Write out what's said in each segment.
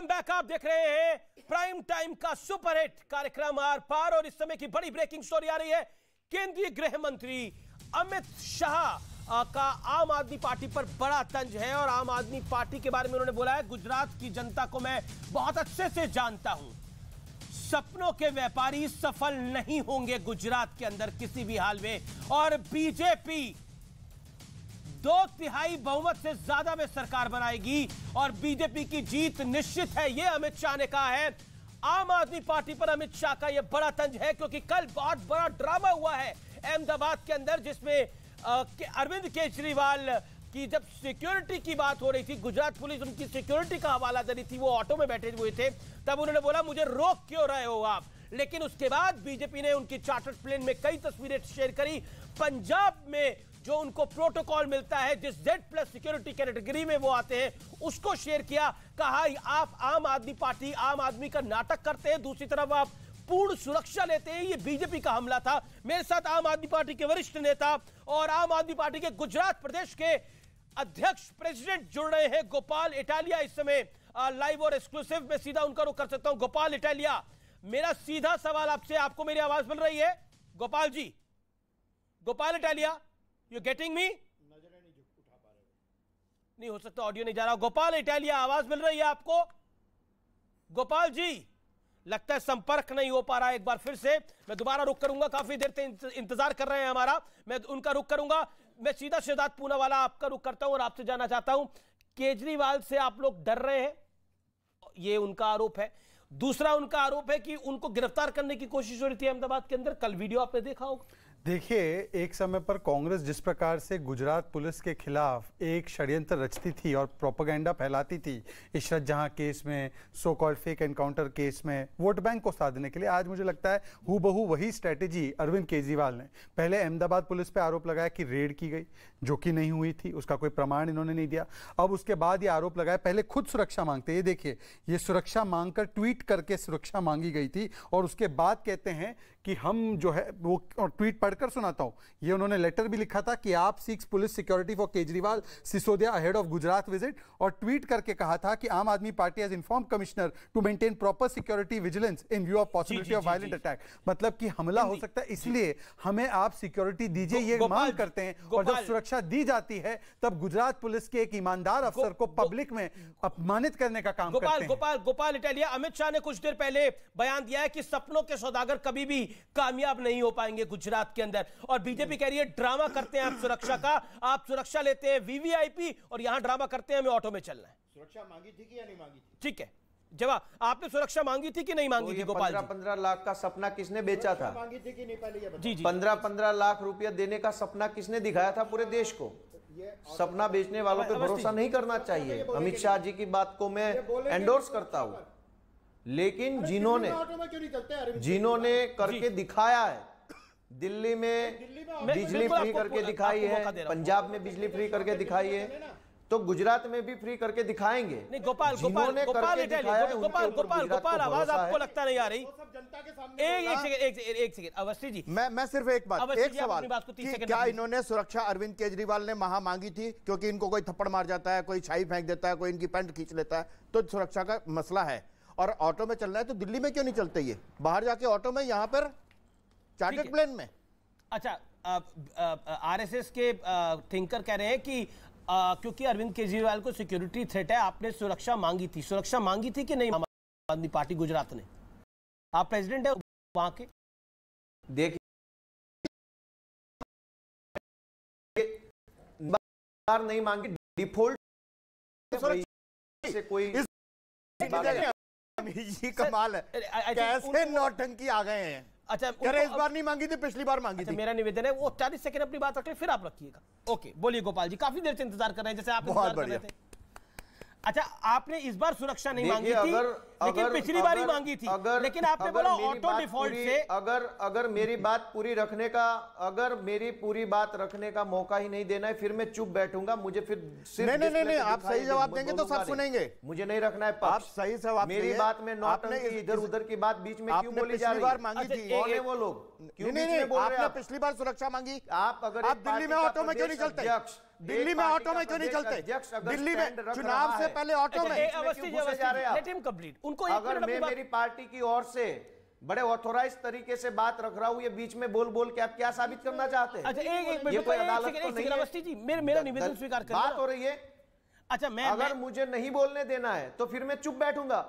Welcome back. आप देख रहे हैं प्राइम टाइम का सुपरहिट कार्यक्रम आर पार और इस समय की बड़ी ब्रेकिंग स्टोरी आ रही है। केंद्रीय गृह मंत्री अमित शाह का आम आदमी पार्टी पर बड़ा तंज है और आम आदमी पार्टी के बारे में उन्होंने बोला है, गुजरात की जनता को मैं बहुत अच्छे से जानता हूं। सपनों के व्यापारी सफल नहीं होंगे गुजरात के अंदर किसी भी हाल में, और बीजेपी 2/3 बहुमत से ज्यादा में सरकार बनाएगी और बीजेपी की जीत निश्चित है, यह अमित शाह ने कहा है। आम आदमी पार्टी पर अमित शाह का यह बड़ा तंज है क्योंकि कल बहुत बड़ा ड्रामा हुआ है अहमदाबाद के अंदर, जिसमें अरविंद केजरीवाल की जब सिक्योरिटी की बात हो रही थी, गुजरात पुलिस उनकी सिक्योरिटी का हवाला दे रही थी, वो ऑटो में बैठे हुए थे, तब उन्होंने बोला मुझे रोक क्यों रहे हो आप। लेकिन उसके बाद बीजेपी ने उनकी चार्टर्ड प्लेन में कई तस्वीरें शेयर करी। पंजाब में जो उनको प्रोटोकॉल मिलता है, जिस Z+ सिक्योरिटी कैटेगरी में वो आते हैं, उसको शेयर किया। कहा आप आम आदमी पार्टी आम आदमी का नाटक करते हैं, दूसरी तरफ आप पूर्ण सुरक्षा लेते हैं। ये बीजेपी का हमला था। मेरे साथ आम आदमी पार्टी के वरिष्ठ नेता और आम आदमी पार्टी के गुजरात प्रदेश के अध्यक्ष प्रेसिडेंट जुड़ रहे हैं, गोपाल इटालिया। इस समय लाइव और एक्सक्लूसिव में सीधा उनका रुख कर सकता हूं। गोपाल इटालिया, मेरा सीधा सवाल आपसे, आपको मेरी आवाज मिल रही है? Gopal ji, Gopal Italia, you getting me? नजर नहीं उठा पा रहे, नहीं हो सकता, ऑडियो नहीं जा रहा। गोपाल इटालिया, आवाज मिल रही है आपको? गोपाल जी, लगता है संपर्क नहीं हो पा रहा है। एक बार फिर से मैं दोबारा रुक करूंगा, काफी देर से इंतजार कर रहे हैं हमारा, मैं उनका रुक करूंगा। मैं सीधा सिद्धार्थ पूनावाला आपका रुक करता हूं और आपसे जानना चाहता हूं, केजरीवाल से आप लोग डर रहे हैं, ये उनका आरोप है। दूसरा उनका आरोप है कि उनको गिरफ्तार करने की कोशिश हो रही थी अहमदाबाद के अंदर, कल वीडियो आपने देखा होगा। देखिए, एक समय पर कांग्रेस जिस प्रकार से गुजरात पुलिस के खिलाफ एक षड्यंत्र रचती थी और प्रोपेगेंडा फैलाती थी, इशरत जहां केस में, so called fake encounter case में, वोट बैंक को साधने के लिए, आज मुझे लगता है हूबहू वही स्ट्रेटेजी अरविंद केजरीवाल ने पहले अहमदाबाद पुलिस पे आरोप लगाया कि रेड की गई, जो कि नहीं हुई थी, उसका कोई प्रमाण इन्होंने नहीं दिया। अब उसके बाद ये आरोप लगाया, पहले खुद सुरक्षा मांगते, ये देखिए, ये सुरक्षा मांगकर ट्वीट करके सुरक्षा मांगी गई थी, और उसके बाद कहते हैं कि हम जो है वो, ट्वीट पढ़कर सुनाता हूं, ये उन्होंने लेटर भी लिखा था कि आप seeks police security for Kejriwal Sisodia ahead of Gujarat visit, और ट्वीट करके कहा था कि Aam Aadmi Party has inform commissioner to maintain proper security vigilance in view of possibility of violent attack. मतलब कि हमला हो सकता है, इसलिए हमें आप सिक्योरिटी दीजिए, ये मांग करते हैं। और जब सुरक्षा दी जाती है तब गुजरात पुलिस के एक ईमानदार अफसर को पब्लिक में अपमानित करने का काम करते हैं। गोपाल इटालिया, अमित शाह ने कुछ देर पहले बयान दिया है कि सपनों के सौदागर कभी भी कामयाब नहीं हो पाएंगे गुजरात के अंदर, और बीजेपी कह रही है ड्रामा करते हैं आप सुरक्षा का, आप सुरक्षा लेते हैं वीवीआईपी और यहां ड्रामा करते हैं हमें ऑटो में चलना है। सुरक्षा मांगी थी कि या नहीं मांगी थी? ठीक है, जवाब, आपने सुरक्षा मांगी थी कि नहीं मांगी थी? गोपाल, 15 लाख का सपना किसने बेचा था? मांगी थी कि नहीं, पहले ये बताओ। जी जी, 15 लाख रुपया देने का सपना किसने दिखाया था पूरे देश को? सपना बेचने वालों पे भरोसा नहीं करना चाहिए। अमित शाह जी की बात को मैं एंडोर्स करता हूं, लेकिन जिन्होंने करके दिखाया है, दिल्ली में बिजली फ्री करके दिखाई है, पंजाब में बिजली फ्री करके दिखाई है, तो गुजरात में भी फ्री करके दिखाएंगे। नहीं गोपाल, आवाज आपको लगता नहीं आ रही? एक सेकंड अवस्थी जी, मैं सिर्फ एक सवाल, क्या इन्होंने सुरक्षा अरविंद केजरीवाल ने वहां मांगी थी? क्योंकि इनको कोई थप्पड़ मार जाता है, कोई छाई फेंक देता है, कोई इनकी पैंट खींच लेता है, तो सुरक्षा का मसला है। और ऑटो में चलना है तो दिल्ली में क्यों नहीं चलते, ये बाहर जाके ऑटो में, यहां पर चार्टर्ड प्लेन में? अच्छा, आरएसएस के थिंकर कह रहे हैं कि क्योंकि अरविंद केजरीवाल को सिक्योरिटी थ्रेट है, आपने सुरक्षा मांगी थी। सुरक्षा मांगी थी कि नहीं आम आदमी पार्टी गुजरात ने? आप प्रेसिडेंट है वहां के, देखिए नहीं मांगी, डिफॉल्ट से कोई ये कमाल है, कैसे नौटंकी आ गए हैं। अच्छा, इस बार नहीं मांगी थी, पिछली बार मांगी थी। मेरा निवेदन है वो 40 सेकंड अपनी बात रख ले, फिर आप रखिएगा। ओके, बोलिए गोपाल जी, काफी देर से इंतजार कर रहे हैं, जैसे आप इंतजार कर रहे थे। अच्छा, आपने इस बार सुरक्षा नहीं मांगी थी, लेकिन पिछली बार ही मांगी थी, लेकिन आपने बोला ऑटो डिफॉल्ट से। अगर मेरी बात पूरी रखने का, अगर मेरी पूरी बात रखने का मौका ही नहीं देना है, फिर मैं चुप बैठूंगा। मुझे फिर नहीं, आप सही जवाब देंगे तो सब सुनेंगे। मुझे नहीं रखना है आप सही जवाब, मेरी बात में नौटंकी, इधर उधर की बात बीच में क्यों बोली जा रही है? मांगी थी, कौन है वो लोग? नहीं, आपने पिछली बार सुरक्षा मांगी। आप अगर दिल्ली में ऑटो में क्यों नहीं चलते? दिल्ली में ऑटो में क्यों नहीं चलते? दिल्ली में चुनाव से पहले ऑटो में लेट हिम कंप्लीट। उनको अगर मैं मेरी पार्टी की ओर से बड़े ऑथोराइज तरीके से बात रख रहा हूं, ये बीच में बोल बोल के आप क्या साबित करना चाहते हैं? अच्छा एक मिनट, कोई अदालत तो नहीं है। अवस्थी जी मेरा निवेदन स्वीकार करें। बात हो रही है। अच्छा अगर मुझे नहीं बोलने देना है तो फिर मैं चुप बैठूंगा,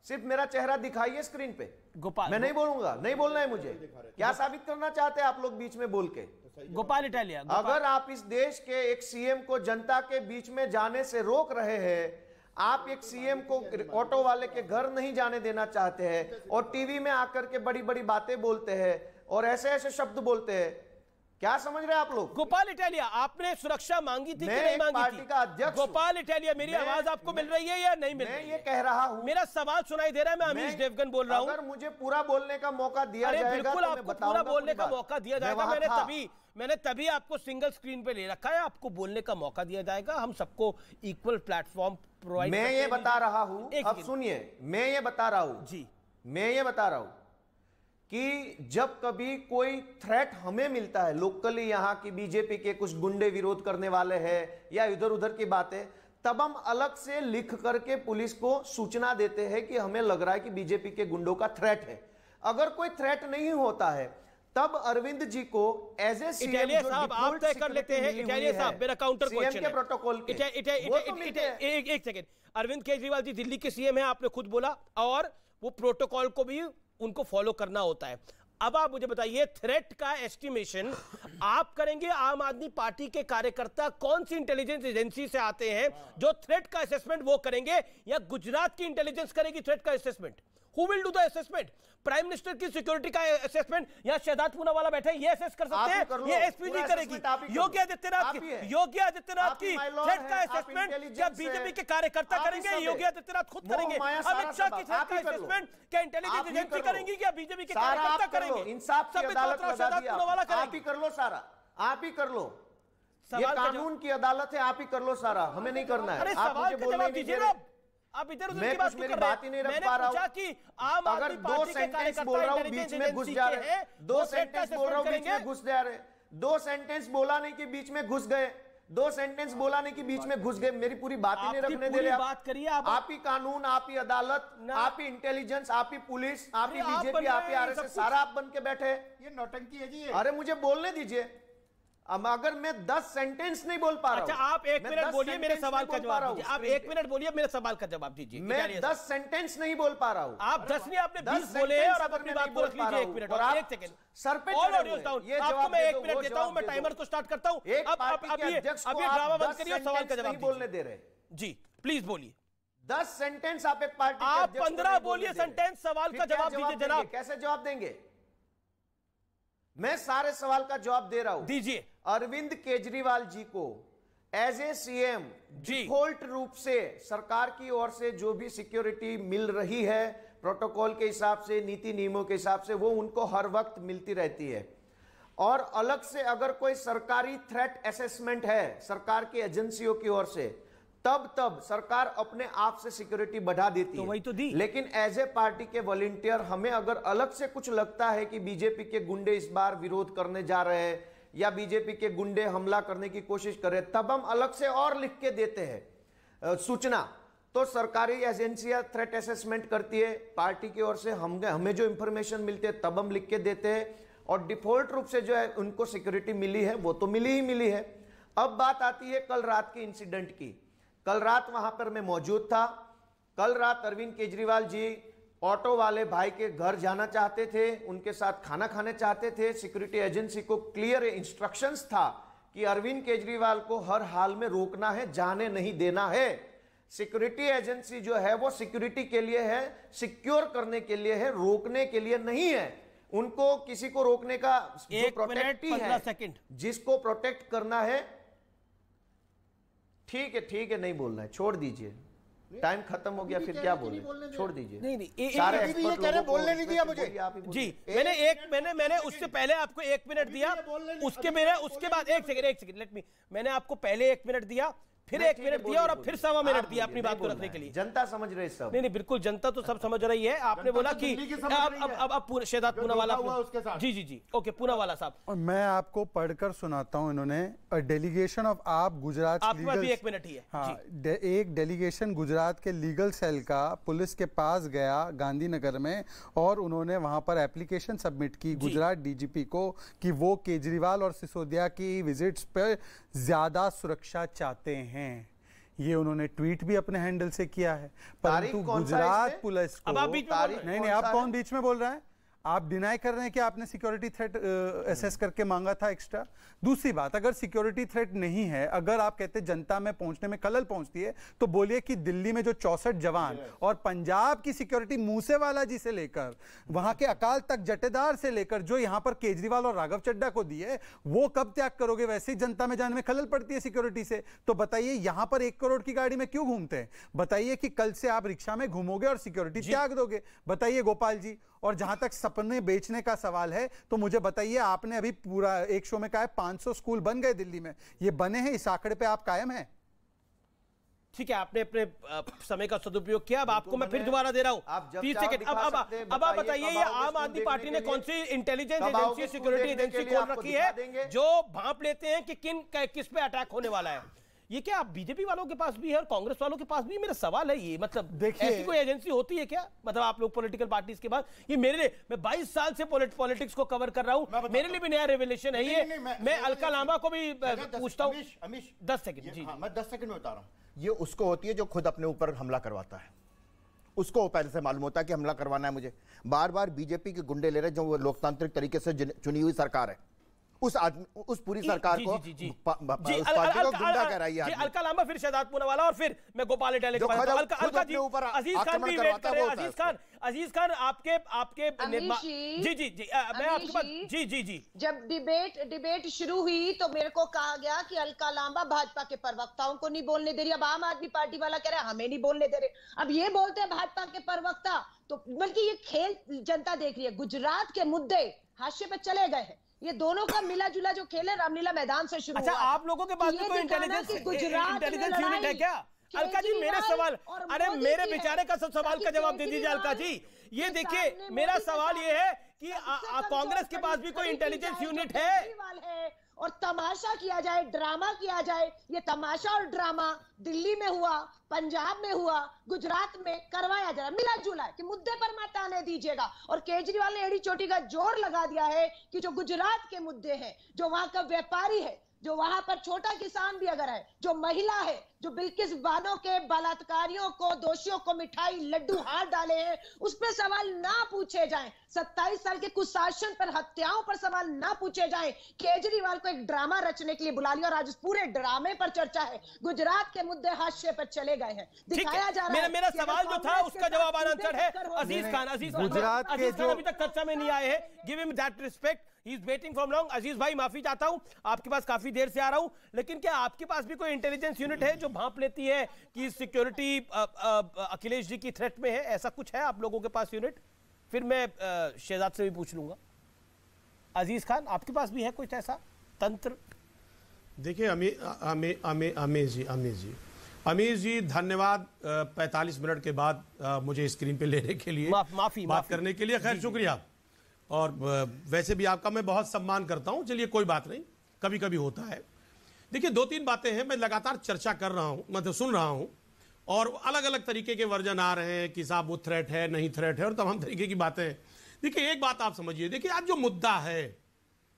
सिर्फ मेरा चेहरा दिखाइए स्क्रीन पे। गोपाल, मैं नहीं बोलूंगा, नहीं बोलना है मुझे। क्या साबित करना चाहते हैं आप लोग बीच में बोल के? गोपाल इटालिया, अगर आप इस देश के एक सीएम को जनता के बीच में जाने से रोक रहे हैं, आप एक सीएम को ऑटो वाले के घर नहीं जाने देना चाहते हैं और टीवी में आकर के बड़ी बड़ी बातें बोलते हैं और ऐसे ऐसे शब्द बोलते हैं, क्या समझ रहे हैं आप लोग? गोपाल इटालिया, आपने सुरक्षा मांगी थी कि नहीं मांगी पार्टी थी? का अध्यक्ष। गोपाल इटालिया, मेरी आवाज आपको मिल रही है या नहीं मिल रही है? मैं ये कह रहा हूं, मेरा सवाल सुनाई दे रहा है, मैं अमीश देवगन बोल रहा हूं। अगर मुझे पूरा बोलने का मौका दिया जाएगा, बिल्कुल आपको पूरा बोलने का मौका दिया जाएगा। मैंने तभी आपको सिंगल स्क्रीन पे ले रखा है, आपको बोलने का मौका दिया जाएगा। हम सबको इक्वल प्लेटफॉर्म प्रोवाइड। मैं ये बता रहा हूं, अब सुनिए, मैं ये बता रहा हूं जी, मैं ये बता रहा हूं कि जब कभी कोई थ्रेट हमें मिलता है लोकली, यहां की बीजेपी के कुछ गुंडे विरोध करने वाले हैं या इधर उधर की बातें, तब हम अलग से लिख करके पुलिस को सूचना देते हैं कि हमें लग रहा है कि बीजेपी के गुंडों का थ्रेट है। अगर कोई थ्रेट नहीं होता है तब अरविंद जी को एज ए सीएम साहब आप तय कर लेते हैं। इटालिया साहब, मेरा काउंटर क्वेश्चन के प्रोटोकॉल के एक सेकंड। अरविंद केजरीवाल जी दिल्ली के सीएम हैं, आपने खुद बोला, और वो प्रोटोकॉल को भी उनको फॉलो करना होता है। अब आप मुझे बताइए, थ्रेट का एस्टिमेशन आप करेंगे? आम आदमी पार्टी के कार्यकर्ता कौन सी इंटेलिजेंस एजेंसी से आते हैं जो थ्रेट का असेसमेंट वो करेंगे, या गुजरात की इंटेलिजेंस करेगी थ्रेट का assessment? Who will do the assessment? Prime minister की सिक्योरिटी का असेसमेंट या शहजाद पूनावाला बैठे ये असेस कर सकते हैं? ये एसपीजी करेगी। योगी आदित्यनाथ की थ्रेट का असेसमेंट क्या बीजेपी के कार्यकर्ता करेंगे? योगी आदित्यनाथ खुद करेंगे। अमित शाह की थ्रेट का असेसमेंट क्या इंटेलिजेंस एजेंसी करेंगी, क्या बीजेपी के कार्यकर्ता करेंगे? इंसाफ की अदालत लगा दी, आप ही कर लो सारा, आप ही कर लो। ये कानून की अदालत है, आप ही कर लो सारा, हमें नहीं करना है। आप मुझे बोलने दीजिए ना, आप इधर उधर मैं कुछ मेरी बात ही नहीं रख पा रहा हूं कि आम अगर दो सेंटेंस बोल रहा हूं बीच में घुस जा रहे हैं, दो सेंटेंस बोल रहा हूं बीच में घुस जा रहे, दो सेंटेंस बोला नहीं कि बीच में घुस गए, दो सेंटेंस बोला नहीं कि बीच में घुस गए, मेरी पूरी बात ही नहीं रखने दे रहे। बात करिए आप ही कानून, आप ही अदालत, आप ही इंटेलिजेंस, आप ही पुलिस, आप ही बीजेपी, आप ही आरएसएस, सारा आप बन के बैठे। ये नौटंकी है जी। अरे मुझे बोलने दीजिए। अब अगर मैं 10 सेंटेंस नहीं बोल पा रहा हूं, अच्छा आप 1 मिनट बोलिए, मेरे सवाल का जवाब दीजिए। आप 1 मिनट बोलिए, मेरे सवाल का जवाब दीजिए। मैं 10 सेंटेंस नहीं बोल पा रहा हूं। आप 10 नहीं, आपने 20 बोले हैं और आप अपनी बात को रख लीजिए। 1 मिनट और 1 सेकंड सर पे ऑल ऑडियोज डाउन। आपको मैं 1 मिनट देता हूं, मैं टाइमर को स्टार्ट करता हूं। अभी ड्रामा बंद करिए, सवाल का जवाब बोलने दे रहे जी, प्लीज बोलिए। 10 सेंटेंस आप एक पार्टी, आप 15 बोलिए सेंटेंस, सवाल का जवाब दीजिए जनाब। कैसे जवाब देंगे? मैं सारे सवाल का जवाब दे रहा हूं, दीजिए। अरविंद केजरीवाल जी को एज ए सीएम डिफॉल्ट रूप से सरकार की ओर से जो भी सिक्योरिटी मिल रही है प्रोटोकॉल के हिसाब से, नीति नियमों के हिसाब से, वो उनको हर वक्त मिलती रहती है। और अलग से अगर कोई सरकारी थ्रेट असेसमेंट है सरकार की एजेंसियों की ओर से, तब सरकार अपने आप से सिक्योरिटी बढ़ा देती है। वही तो दी। लेकिन एज ए पार्टी के वॉलंटियर हमें अगर अलग से कुछ लगता है कि बीजेपी के गुंडे इस बार विरोध करने जा रहे हैं या बीजेपी के गुंडे हमला करने की कोशिश कर रहे हैं, तब हम अलग से और लिख के देते हैं सूचना। तो सरकारी एजेंसियां थ्रेट असेसमेंट करती है, पार्टी की ओर से हमें जो इंफॉर्मेशन मिलती है तब हम लिख के देते हैं, और डिफॉल्ट रूप से जो है उनको सिक्योरिटी मिली है वो तो मिली ही मिली है। अब बात आती है कल रात के इंसिडेंट की। कल रात वहां पर मैं मौजूद था। कल रात अरविंद केजरीवाल जी ऑटो वाले भाई के घर जाना चाहते थे, उनके साथ खाना खाने चाहते थे। सिक्योरिटी एजेंसी को क्लियर इंस्ट्रक्शंस था कि अरविंद केजरीवाल को हर हाल में रोकना है, जाने नहीं देना है। सिक्योरिटी एजेंसी जो है वो सिक्योरिटी के लिए है, सिक्योर करने के लिए है, रोकने के लिए नहीं है। उनको किसी को रोकने का जो प्रोटेक्ट है, जिसको प्रोटेक्ट करना है, ठीक है, नहीं बोलना है, छोड़ दीजिए, टाइम खत्म हो गया, फिर क्या बोले, छोड़ दीजिए। नहीं, सारे एक्सपर्ट लोगों को बोलने नहीं दिया मुझे जी। मैंने उससे पहले आपको 1 मिनट दिया, उसके बाद 1 सेकंड, मैंने आपको पहले 1 मिनट दिया, फिर 1 मिनट दिया और अब फिर 1.25 मिनट दिया अपनी बात को रखने के लिए। जनता समझ रही सब। नहीं बिल्कुल जनता तो सब समझ रही है। आपने बोला कि अब शहजाद पूनावाला, जी जी जी, ओके पूनावाला साहब, और मैं आपको पढ़कर सुनाता हूं। इन्होंने डेलीगेशन ऑफ आप गुजरात, आपके पास भी 1 मिनट ही है। हाँ, एक डेलीगेशन गुजरात के लीगल सेल का पुलिस के पास गया गांधीनगर में, और उन्होंने वहां पर एप्लीकेशन सबमिट की गुजरात डीजीपी को कि वो केजरीवाल और सिसोदिया की विजिट्स पर ज्यादा सुरक्षा चाहते हैं। ये उन्होंने ट्वीट भी अपने हैंडल से किया है, परंतु गुजरात पुलिस को नहीं, आप कौन बीच में बोल रहे हैं? आप डिनाई कर रहे हैं कि आपने सिक्योरिटी थ्रेट असेस करके मांगा था एक्स्ट्रा। दूसरी बात, अगर सिक्योरिटी थ्रेट नहीं है, अगर आप कहते जनता में पहुंचने में खलल पहुंचती है, तो बोलिए कि दिल्ली में जो 64 जवान और पंजाब की सिक्योरिटी मूसेवाला जी से लेकर वहां के अकाल तक जटेदार से लेकर जो यहां पर केजरीवाल और राघव चड्ढा को दी है, वो कब त्याग करोगे? वैसे ही जनता में जाने में खलल पड़ती है सिक्योरिटी से। तो बताइए यहां पर 1 करोड़ की गाड़ी में क्यों घूमते हैं? बताइए कि कल से आप रिक्शा में घूमोगे और सिक्योरिटी त्याग दोगे? बताइए गोपाल जी। और जहां तक सपने बेचने का सवाल है, तो मुझे बताइए, आपने अभी पूरा एक शो में कहा है 500 स्कूल बन गए दिल्ली में, ये बने हैं? इस आंकड़े पे आप कायम हैं? ठीक है, आपने अपने समय का सदुपयोग किया। अब आपको मैं फिर दोबारा दे रहा हूं 30 सेकंड। अब आप बताइए, ये आम आदमी पार्टी ने कौन सी इंटेलिजेंस एजेंसी, सिक्योरिटी एजेंसी खोल रखी है जो भांप लेते हैं कि किस पे अटैक होने वाला है? ये क्या बीजेपी वालों के पास भी है और कांग्रेस वालों के पास भी? मेरा सवाल है ये, मतलब देखिए ऐसी कोई एजेंसी होती है क्या? मतलब आप लोग पॉलिटिकल पार्टीज के पास, ये मेरे लिए, मैं 22 साल से पॉलिटिक्स को कवर कर रहा हूं, मेरे लिए भी नया रेवलेशन है ये। मैं अलका लांबा को भी पूछता हूं। 10 सेकंड जी, मैं 10 सेकंड में बता रहा हूं। ये उसको होती है जो खुद अपने ऊपर हमला करवाता है, उसको पहले से मालूम होता है कि हमला करवाना है मुझे। बार बार बीजेपी के गुंडे ले रहे, जो वो लोकतांत्रिक तरीके से चुनी हुई सरकार है, उस पूरी सरकार को गुंडा कह रही है। अलका लांबा, फिर शहजाद पूनावाला, और फिर मैं गोपाल इटालिया के पास। अलका जी, अजीज खान भी वेट कर रहे हैं। अजीज खान आपके जी जी जी, मैं आपके पास जी जी जी। जब डिबेट शुरू हुई तो मेरे को कहा गया कि अलका लांबा भाजपा के प्रवक्ताओं को नहीं बोलने दे रही। अब आम आदमी पार्टी वाला कह रहा है हमें नहीं बोलने दे रहे। अब ये बोलते हैं भाजपा के प्रवक्ता, तो बल्कि ये खेल जनता देख रही है। गुजरात के मुद्दे हाशिए पे चले गए हैं। ये दोनों का मिला जुला जो खेल है रामलीला मैदान से शुरू हुआ। अच्छा, आप लोगों के पास भी कोई इंटेलिजेंस यूनिट है क्या? अलका जी, मेरे सवाल, अरे मेरे बेचारे का सब सवाल का जवाब दे दीजिए अलका जी। ये देखिए, मेरा सवाल ये है कि कांग्रेस के पास भी कोई इंटेलिजेंस यूनिट है? और तमाशा किया जाए, ड्रामा किया जाए। ये तमाशा और ड्रामा दिल्ली में हुआ, पंजाब में हुआ, गुजरात में करवाया जा रहा है मिला जुला कि मुद्दे पर मत आने दीजिएगा। और केजरीवाल ने एड़ी चोटी का जोर लगा दिया है कि जो गुजरात के मुद्दे हैं, जो वहां का व्यापारी है, जो वहां पर छोटा किसान भी अगर है, जो महिला है, जो बिल्किस बानो के बलात्कारियों को, दोषियों को मिठाई लड्डू हाथ डाले हैं, उस पर सवाल ना पूछे जाएं। 27 साल के कुशासन पर, हत्याओं पर सवाल ना पूछे जाएं। केजरीवाल को एक ड्रामा रचने के लिए बुला लिया और आज उस पूरे ड्रामे पर चर्चा है। गुजरात के मुद्दे हाशिए पर चले गए हैं, दिखाया जा रहा है। मेरा सवाल जो था उसका जवाब आंसर है अजीज खान। गुजरात के जो अभी तक चर्चा में नहीं आए हैं, give him that respect, he is waiting from long. Aziz भाई, माफी चाहता हूं, आपके पास काफी देर से आ रहा हूं, लेकिन क्या आपके पास भी कोई इंटेलिजेंस यूनिट है जो भांप लेती है कि सिक्योरिटी अखिलेश जी की थ्रेट में है? ऐसा कुछ है आप लोगों के पास यूनिट? फिर मैं शहजाद से भी पूछ लूंगा। अजीज खान, आपके पास भी है कुछ ऐसा तंत्र? देखिए अमीर जी धन्यवाद 45 मिनट के बाद मुझे स्क्रीन पे लेने के लिए, माफी बात करने के लिए। खैर शुक्रिया। और वैसे भी आपका मैं बहुत सम्मान करता हूं। चलिए कोई बात नहीं, कभी कभी होता है। देखिए 2-3 बातें हैं, मैं लगातार चर्चा कर रहा हूं, मतलब सुन रहा हूं, और अलग अलग तरीके के वर्जन आ रहे हैं कि साहब वो थ्रेट है, नहीं थ्रेट है, और तमाम तरीके की बातें हैं। देखिए एक बात आप समझिए, देखिए आज जो मुद्दा है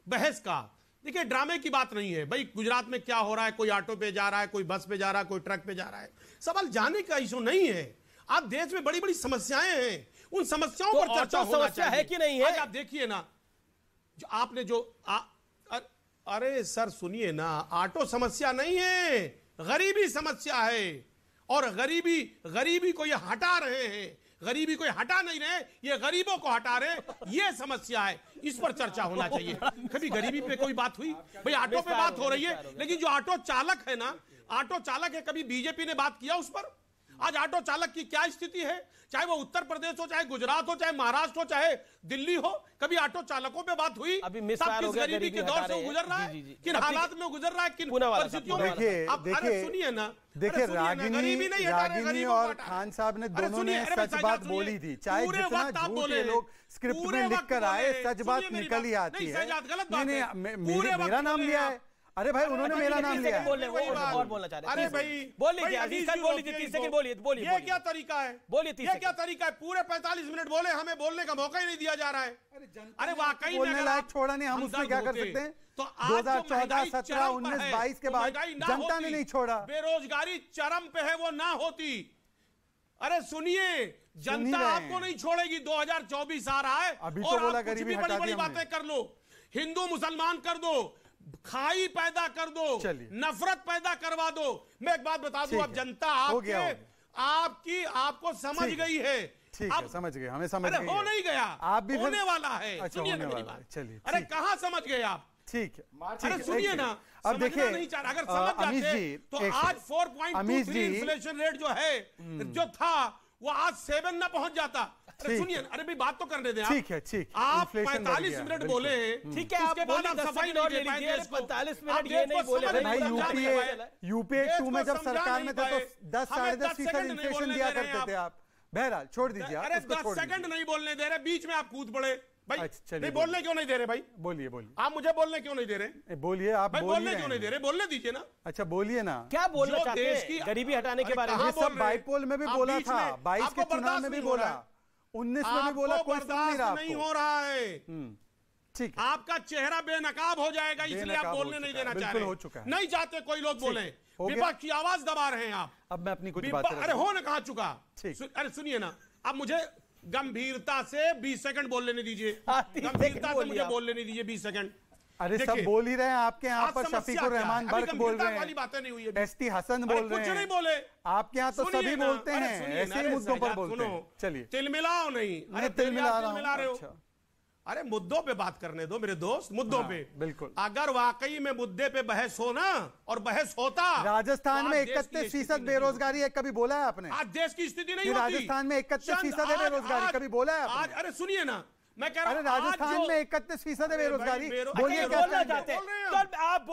बहस का, देखिए ड्रामे की बात नहीं है भाई। गुजरात में क्या हो रहा है, कोई ऑटो पे जा रहा है, कोई बस पे जा रहा है, कोई ट्रक पे जा रहा है, सवाल जाने का इशू नहीं है। आप देश में बड़ी बड़ी समस्याएं हैं, उन समस्याओं पर चर्चा होना चाहिए है कि नहीं है? आज आप देखिए ना, जो आपने जो अरे सर सुनिए ना, ऑटो समस्या नहीं है, गरीबी समस्या है। और गरीबी को ये हटा रहे हैं, गरीबी को हटा नहीं रहे, ये गरीबों को हटा रहे, ये समस्या है। इस पर चर्चा होना चाहिए। कभी गरीबी पे कोई बात हुई? भाई ऑटो पे बात हो रही है, लेकिन जो ऑटो चालक है ना, ऑटो चालक है, कभी बीजेपी ने बात किया उस पर? आज ऑटो चालक की क्या स्थिति है, चाहे वो उत्तर प्रदेश हो, चाहे गुजरात हो, चाहे महाराष्ट्र हो, चाहे दिल्ली हो, कभी ऑटो चालकों पे बात हुई? अभी मिसफायर हो गया, गरीबी के दौर से गुजर रहा है, किन हालात में गुजर रहा है, किन परिस्थितियों में? देखिए सुनिए ना, देखिए रागिनी और खान साहब ने दोनों ने सच बात बोली थी, चाहे जितना झूठ ये लोग स्क्रिप्ट में लिख कर आए, सच बात निकल ही आती है। नहीं, मेरा नाम लिया है। अरे भाई उन्होंने मेरा नाम लिया है। और बोलना चाह रहे हैं। अरे भाई बोल लीजिए, अजीज खान बोल लीजिए, 30 सेकंड बोलिए। ये क्या तरीका है? बोलिए, ये क्या तरीका है? पूरे 45 मिनट बोले, हमें बोलने का मौका ही नहीं दिया जा रहा है। अरे वाकई बोलने लायक छोड़ा नहीं, हम उसमें क्या कर सकते हैं? तो 2014, 17, 19, 22 के बाद जनता ने नहीं छोड़ा। बेरोजगारी चरम पे है, वो ना होती। अरे सुनिए, जनता आपको नहीं छोड़ेगी। 2024 आ रहा है, अभी तो बोला गरीबी हटा दी बड़ी बातें कर लो, हिंदू मुसलमान कर दो, खाई पैदा कर दो, नफरत पैदा करवा दो। मैं एक बात बता दूं, अब जनता आपको समझ गई है। ठीक है, समझ गए, हमें समझ गई। हो नहीं गया, आप भी होने वाला है। सुनिए ना मेरी बात, चलिए। अरे कहां समझ गए आप? ठीक है, अरे सुनिए ना, अब देखिए, नहीं चाह रहा, अगर समझ जाते तो आज 4.23 इन्फ्लेशन रेट जो है, जो था, वो आज 7 ना पहुंच जाता। अरे सुनिए, अरे भी बात तो करने दें। ठीक है, ठीक। आप 45 मिनट बोले हैं, ठीक है, आप बोलिए, 10 सेकंड और ले लीजिए। 45 मिनट ये नहीं बोले भाई। यूपीए 2 में जब सरकार में थे तो 10, 10.5% इन्फ्लेशन दिया करते थे आप। बहरहाल छोड़ दीजिए। अरे 10 सेकंड नहीं बोलने दे रहे, बीच में आप कूद पड़े भाई। नहीं बोलने क्यों नहीं दे रहे भाई? बोलिए बोलिए। आप मुझे बोलने क्यों नहीं दे रहे? बोलिए, आप बोलने क्यों नहीं दे रहे? बोलने दीजिए ना। अच्छा बोलिए ना, क्या बोलना चाहते हैं? गरीबी हटाने के बारे में ये सब बाईपोल में भी बोला था, 22 के चुनाव में भी बोला, 19 में भी बोला, कोई सुन नहीं रहा। नहीं हो रहा है, ठीक, आपका चेहरा बेनकाब हो जाएगा, इसलिए आप बोलने नहीं देना चाह रहे। हो चुका है, नहीं चाहते कोई लोग बोले, विपक्ष की आवाज दबा रहे हैं आप। अब मैं अपनी कुछ बात, अरे हो ना कहा चुका। अरे सुनिए ना, अब मुझे गंभीरता से 20 सेकंड बोल लेने दीजिए, गंभीरता से मुझे बोल लेने दीजिए 20 सेकंड। अरे सब बोल ही रहे हैं, आपके यहाँ पर शफीकुर रहमान बर्क बोल रहे हैं, बातें नहीं हुई है, एसटी हसन बोल रहे हैं, कुछ नहीं बोले। आपके यहाँ तो सभी बोलते हैं, ऐसे ही मुद्दों पर बोलते हैं। चलिए, तिलमिलाओ नहीं। अरे तिलमिला रहे हो। अरे मुद्दों पे बात करने दो मेरे दोस्त, मुद्दों पे। बिल्कुल, अगर वाकई में मुद्दे पे बहस हो ना, और बहस होता, राजस्थान में 31% बेरोजगारी है, कभी बोला है आपने? आज देश की स्थिति नहीं होती। राजस्थान में 31% है बेरोजगारी, कभी बोला है आज? अरे सुनिए ना, मैं कह रहा हूं राजस्थान में 31% है बेरोजगारी, बोलिए क्या चाहते हैं आप?